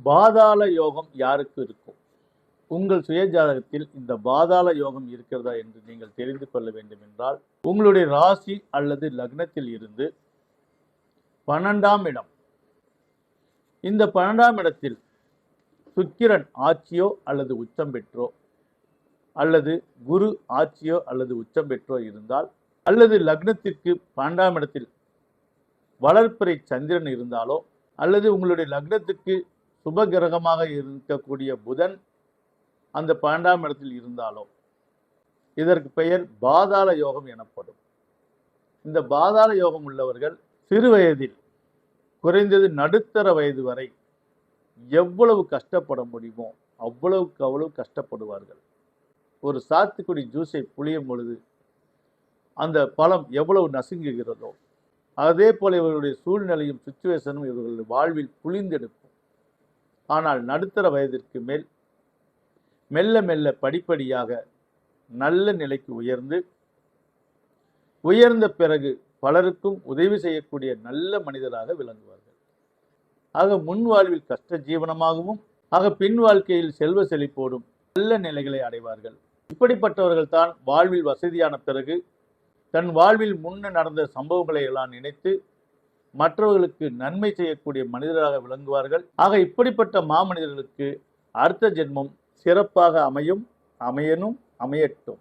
பாதாள யோகம் யாருக்கு இருக்கும்? உங்கள் சுய ஜாதகத்தில் இந்த பாதாள யோகம் இருக்கிறதா என்று நீங்கள் தெரிந்து கொள்ள வேண்டும் என்றால், உங்களுடைய ராசி அல்லது லக்னத்தில் இருந்து 12ஆம் இடம், இந்த 12ஆம் இடத்தில் சுக்கிரன் ஆட்சியோ அல்லது உச்சம் பெற்றோ, அல்லது குரு ஆட்சியோ அல்லது உச்சம் பெற்றோ இருந்தால், அல்லது லக்னத்திற்கு 12ஆம் இடத்தில் வளர்ப்பிறை சந்திரன் இருந்தாலோ, அல்லது உங்களுடைய லக்னத்துக்கு சுப கிரகமாக இருக்கக்கூடிய புதன் அந்த 12ஆம் இடத்தில் இருந்தாலோ, இதற்கு பெயர் பாதாள யோகம் எனப்படும். இந்த பாதாள யோகம் உள்ளவர்கள் சிறு வயதில் குறைந்தது நடுத்தர வயது வரை எவ்வளவு கஷ்டப்பட முடியுமோ அவ்வளவுக்கு அவ்வளவு கஷ்டப்படுவார்கள். ஒரு சாத்துக்குடி ஜூஸை புளியும் பொழுது அந்த பழம் எவ்வளவு நசுங்குகிறதோ, அதே போல இவர்களுடைய சூழ்நிலையும் சுச்சுவேஷனும் இவர்களுடைய வாழ்வில் புளிந்தெடுக்கும். ஆனால் நடுத்தர வயதிற்கு மேல் மெல்ல மெல்ல படிப்படியாக நல்ல நிலைக்கு உயர்ந்த பிறகு பலருக்கும் உதவி செய்யக்கூடிய நல்ல மனிதராக விளங்குவார்கள். ஆக முன் வாழ்வில் கஷ்ட ஜீவனமாகவும், பின் வாழ்க்கையில் செல்வ செழிப்போடும் நல்ல நிலைகளை அடைவார்கள். இப்படிப்பட்டவர்கள் தான் வாழ்வில் வசதியான பிறகு தன் வாழ்வில் முன்ன நடந்த சம்பவங்களை எல்லாம் நினைத்து மற்றவர்களுக்கு நன்மை செய்யக்கூடிய மனிதராக விளங்குவார்கள். இப்படிப்பட்ட மாமனிதர்களுக்கு அடுத்த ஜென்மம் சிறப்பாக அமையட்டும்.